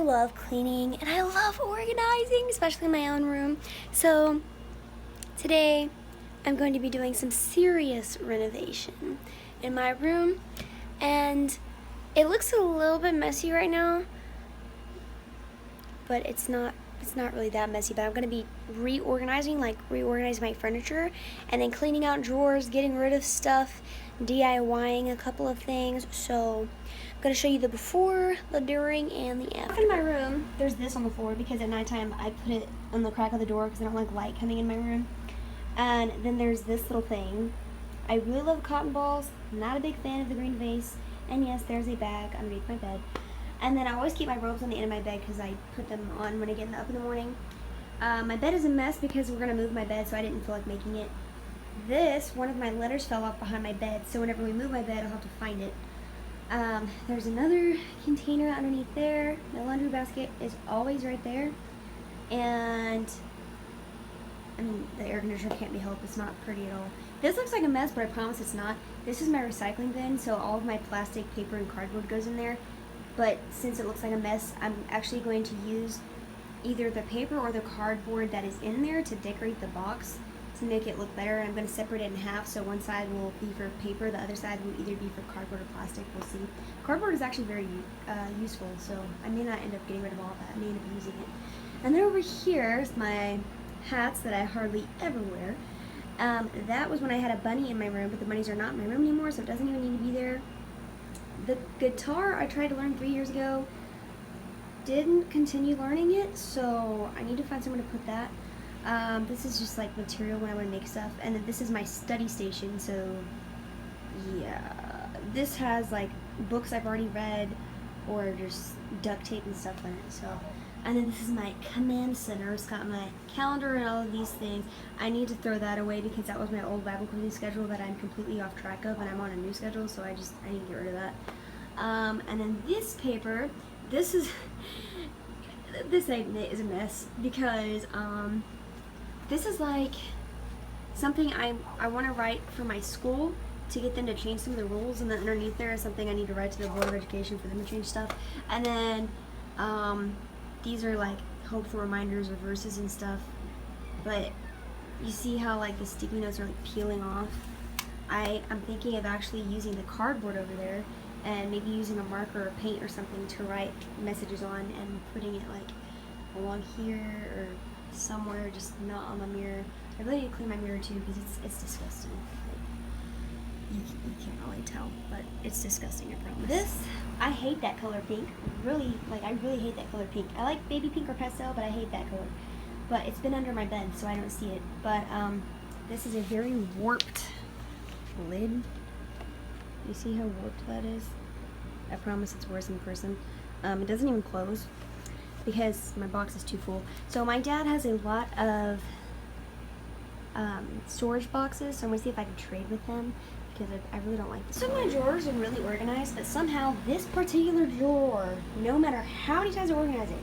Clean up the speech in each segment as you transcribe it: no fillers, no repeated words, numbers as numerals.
love cleaning and I love organizing, especially my own room. So today I'm going to be doing some serious renovation in my room, and it looks a little bit messy right now, but it's not really that messy. But I'm going to be reorganizing my furniture, and then cleaning out drawers, getting rid of stuff, DIYing a couple of things. So I'm going to show you the before, the during, and the after. In my room, there's this on the floor because at nighttime I put it on the crack of the door because I don't like light coming in my room. And then there's this little thing. I really love cotton balls. Not a big fan of the green vase. And yes, there's a bag underneath my bed. And then I always keep my robes on the end of my bed because I put them on when I get up in the morning. My bed is a mess because we're going to move my bed, so I didn't feel like making it. One of my letters fell off behind my bed, so whenever we move my bed, I'll have to find it. There's another container underneath there. My laundry basket is always right there. And I mean, the air conditioner can't be helped. It's not pretty at all. This looks like a mess, but I promise it's not. This is my recycling bin, so all of my plastic, paper, and cardboard goes in there. But since it looks like a mess, I'm actually going to use either the paper or the cardboard that is in there to decorate the box to make it look better. I'm going to separate it in half, so one side will be for paper, the other side will either be for cardboard or plastic. We'll see. Cardboard is actually very useful, so I may not end up getting rid of all that. I may end up using it. And then over here is my hats that I hardly ever wear. That was when I had a bunny in my room, but the bunnies are not in my room anymore, so it doesn't even need to be there. The guitar I tried to learn 3 years ago, didn't continue learning it, so I need to find somewhere to put that. This is just like material when I want to make stuff, and then this is my study station, so yeah. This has like books I've already read or just duct tape and stuff in it, so. And then this is my command center. It's got my calendar and all of these things. I need to throw that away because that was my old Bible quizzing schedule that I'm completely off track of, and I'm on a new schedule, so I need to get rid of that. And then this paper, this is a mess because this is like something I want to write for my school to get them to change some of the rules, and then underneath there is something I need to write to the Board of Education for them to change stuff. And then these are like hopeful reminders of verses and stuff, but you see how like the sticky notes are like peeling off. I'm thinking of actually using the cardboard over there and maybe using a marker or paint or something to write messages on and putting it like along here or somewhere, just not on the mirror. I really need to clean my mirror too because it's disgusting. You can't really tell, but it's disgusting, I promise. I hate that color pink. Really, I really hate that color pink. I like baby pink or pastel, but I hate that color. But it's been under my bed, so I don't see it. But this is a very warped lid. You see how warped that is? I promise it's worse in person. It doesn't even close because my box is too full. So my dad has a lot of storage boxes, so I'm gonna see if I can trade with him because I really don't like this. Some of my drawers are really organized, but somehow this particular drawer, no matter how many times I organize it,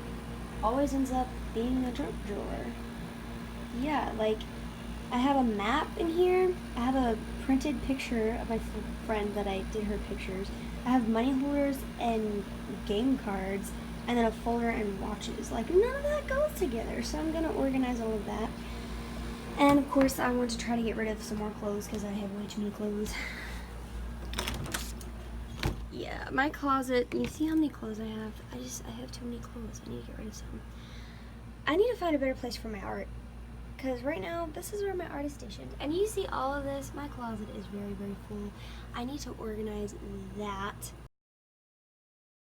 always ends up being a junk drawer. Yeah, like I have a map in here. I have a printed picture of my friend that I did her pictures. I have money holders and game cards, and then a folder and watches. Like none of that goes together, so I'm gonna organize all of that. And of course, I want to try to get rid of some more clothes because I have way too many clothes. Yeah, my closet, you see how many clothes I have? I have too many clothes. I need to get rid of some. I need to find a better place for my art because right now, this is where my art is stationed. And you see all of this, my closet is very, very full. I need to organize that.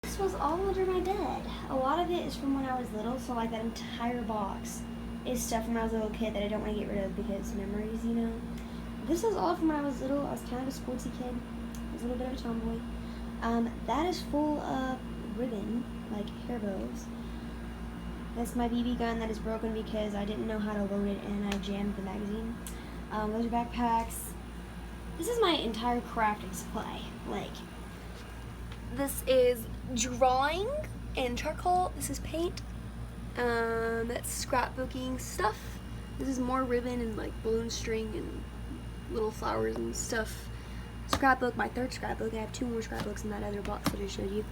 This was all under my bed. A lot of it is from when I was little, so like that entire box is stuff from when I was a little kid that I don't want to get rid of because memories, you know. This is all from when I was little. I was kind of a sportsy kid. I was a little bit of a tomboy. That is full of ribbon, like hair bows. That's my BB gun that is broken because I didn't know how to load it and I jammed the magazine. Those are backpacks. This is my entire crafting supply. Like, this is drawing and charcoal. This is paint. That's scrapbooking stuff. This is more ribbon and like balloon string and little flowers and stuff. Scrapbook, my third scrapbook. I have 2 more scrapbooks in that other box that I showed you.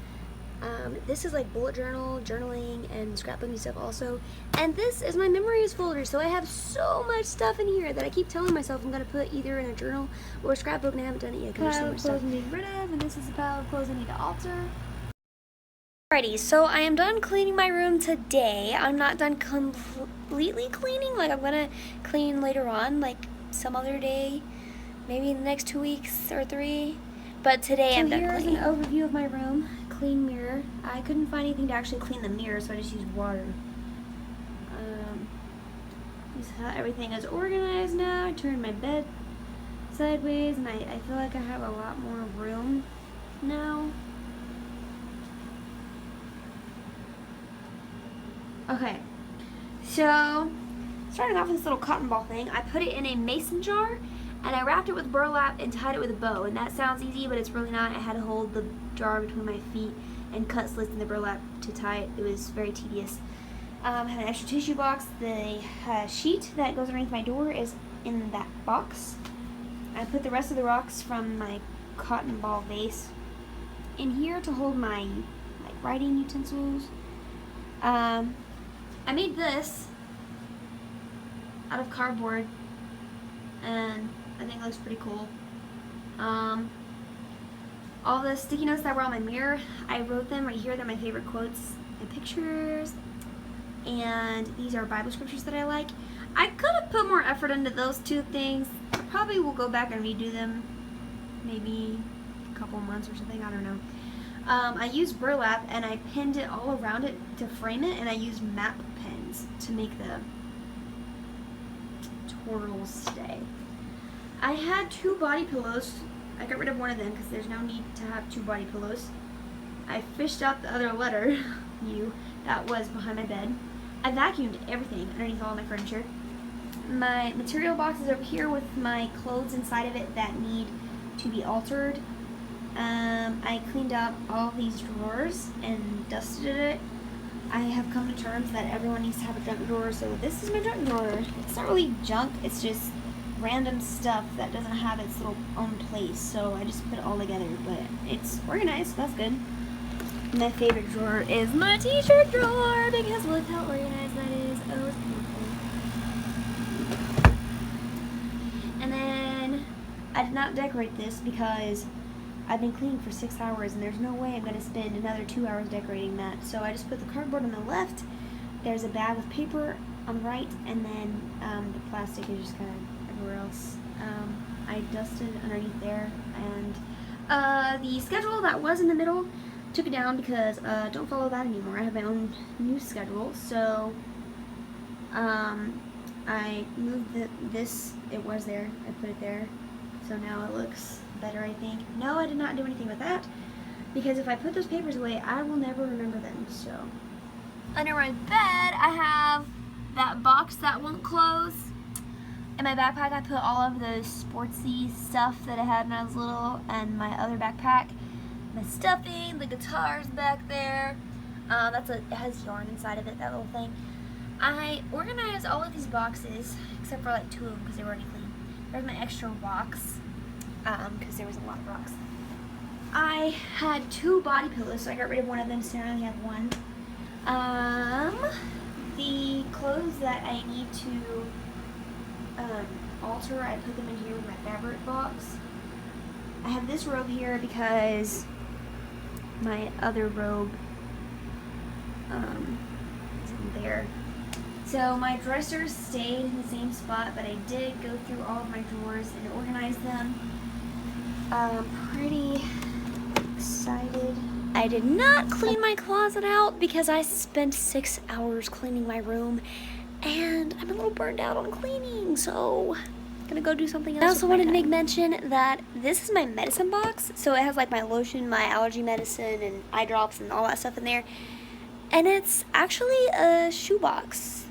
This is like bullet journal, journaling, and scrapbooking stuff also. And this is my memories folder, so I have so much stuff in here that I keep telling myself I'm gonna put either in a journal or a scrapbook, and I haven't done it yet because there's so much stuff. I need to get rid of, and this is the pile of clothes I need to alter. Alrighty, so I am done cleaning my room today. I'm not done completely cleaning. Like, I'm gonna clean later on, like some other day, maybe in the next 2 weeks or 3. But today I'm done cleaning. Here's an overview of my room. Clean mirror. I couldn't find anything to actually clean the mirror, so I just used water. This is how everything is organized now. I turned my bed sideways, and I feel like I have a lot more room now. Okay, so starting off with this little cotton ball thing, I put it in a mason jar and I wrapped it with burlap and tied it with a bow. And that sounds easy, but it's really not. I had to hold the jar between my feet and cut slits in the burlap to tie it. It was very tedious. I have an extra tissue box. The sheet that goes underneath my door is in that box. I put the rest of the rocks from my cotton ball vase in here to hold my writing utensils. I made this out of cardboard, and I think it looks pretty cool. All the sticky notes that were on my mirror, I wrote them right here. They're my favorite quotes and pictures, and these are Bible scriptures that I like. I could have put more effort into those 2 things. I probably will go back and redo them maybe a couple months or something, I don't know. I used burlap and I pinned it all around it to frame it, and I used map pens to make the twirls stay. I had 2 body pillows. I got rid of one of them because there's no need to have 2 body pillows. I fished out the other letter U that was behind my bed. I vacuumed everything underneath all my furniture. My material box is over here with my clothes inside of it that need to be altered. I cleaned out all these drawers and dusted it. I have come to terms that everyone needs to have a junk drawer, so this is my junk drawer. It's not really junk, it's just random stuff that doesn't have its little own place, so I just put it all together, but it's organized, so that's good. My favorite drawer is my t-shirt drawer, because look how organized that is. Oh, it's beautiful. And then I did not decorate this because I've been cleaning for 6 hours, and there's no way I'm going to spend another 2 hours decorating that. So I just put the cardboard on the left, there's a bag of paper on the right, and then the plastic is just kind of everywhere else. I dusted underneath there, and the schedule that was in the middle, took it down because don't follow that anymore. I have my own new schedule, so I moved this, it was there, I put it there, so now it looks better, I think. No, I did not do anything with that, because if I put those papers away, I will never remember them. So under my bed, I have that box that won't close. In my backpack, I put all of the sportsy stuff that I had when I was little, and my other backpack, my stuffing, the guitars back there. It has yarn inside of it, that little thing. I organized all of these boxes, except for like 2 of them because they were already clean. There's my extra box, because there was a lot of rocks. I had 2 body pillows, so I got rid of one of them, so now I only have 1. The clothes that I need to alter, I put them in here with my fabric box. I have this robe here because my other robe isn't there. So my dressers stayed in the same spot, but I did go through all of my drawers and organize them. Pretty excited. I did not clean my closet out because I spent 6 hours cleaning my room, and I'm a little burned out on cleaning, so I'm gonna go do something else. I also wanted to make mention that this is my medicine box, so it has like my lotion, my allergy medicine, and eye drops and all that stuff in there, and it's actually a shoe box.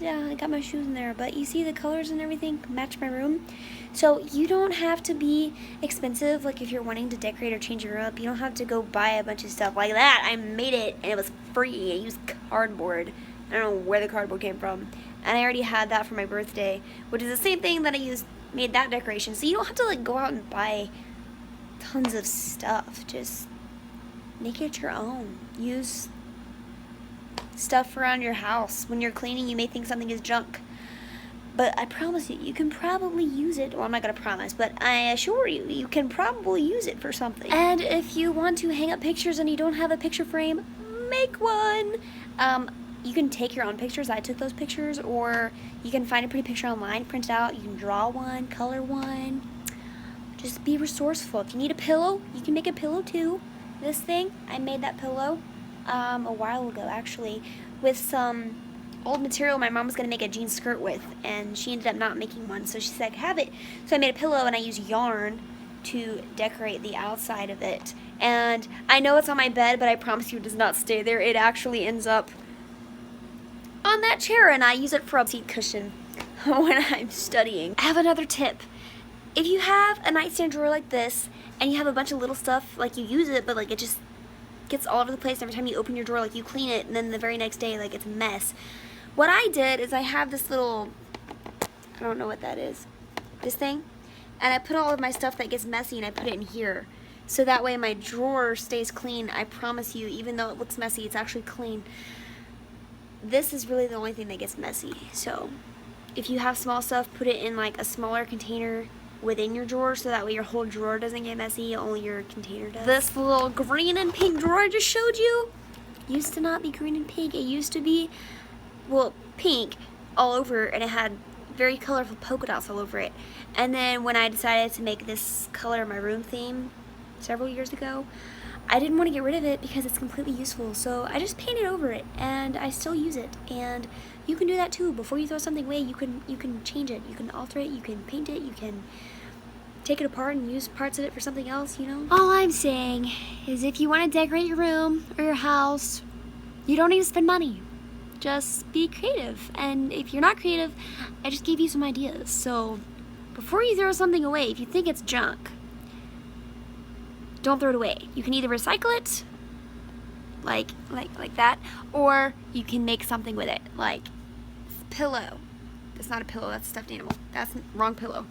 I got my shoes in there, but you see the colors and everything match my room. So you don't have to be expensive, like if you're wanting to decorate or change your room up, you don't have to go buy a bunch of stuff like that. I made it and it was free. I used cardboard. I don't know where the cardboard came from. And I already had that for my birthday, which is the same thing that I made that decoration. So you don't have to like go out and buy tons of stuff. Just make it your own. Use stuff around your house. When you're cleaning, you may think something is junk, but I promise you, you can probably use it. Well, I'm not going to promise, but I assure you, you can probably use it for something. And if you want to hang up pictures and you don't have a picture frame, make one. You can take your own pictures. I took those pictures, or you can find a pretty picture online, print it out. You can draw one, color one. Just be resourceful. If you need a pillow, you can make a pillow too. This thing, I made that pillow a while ago, actually, with some old material my mom was going to make a jean skirt with, and she ended up not making one, so she said, have it. So I made a pillow, and I used yarn to decorate the outside of it. And I know it's on my bed, but I promise you it does not stay there. It actually ends up on that chair, and I use it for a seat cushion when I'm studying. I have another tip. If you have a nightstand drawer like this, and you have a bunch of little stuff, like you use it, but like it just gets all over the place every time you open your drawer, like you clean it, and then the very next day, like it's a mess. What I did is I have this little, I don't know what that is, this thing, and I put all of my stuff that gets messy and I put it in here. So that way my drawer stays clean. I promise you, even though it looks messy, it's actually clean. This is really the only thing that gets messy. So if you have small stuff, put it in like a smaller container within your drawer, so that way your whole drawer doesn't get messy, only your container does. This little green and pink drawer I just showed you used to not be green and pink. It used to be, well, pink all over, and it had very colorful polka dots all over it. And then when I decided to make this color my room theme several years ago, I didn't want to get rid of it because it's completely useful, so I just painted over it, and I still use it. And you can do that too. Before you throw something away, you can change it, you can alter it, you can paint it, you can take it apart and use parts of it for something else, you know? All I'm saying is if you want to decorate your room or your house, you don't need to spend money. Just be creative. And if you're not creative, I just gave you some ideas. So before you throw something away, if you think it's junk, don't throw it away. You can either recycle it, like that, or you can make something with it, like this pillow. That's not a pillow, that's a stuffed animal. That's wrong pillow.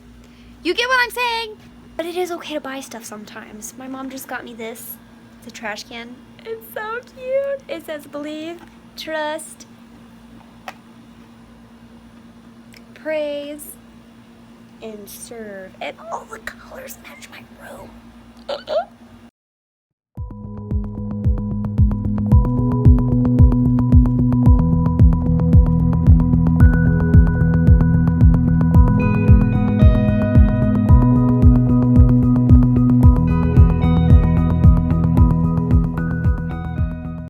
You get what I'm saying? But it is okay to buy stuff sometimes. My mom just got me this. It's a trash can. It's so cute. It says believe, trust, praise, and serve. And all the colors match my room.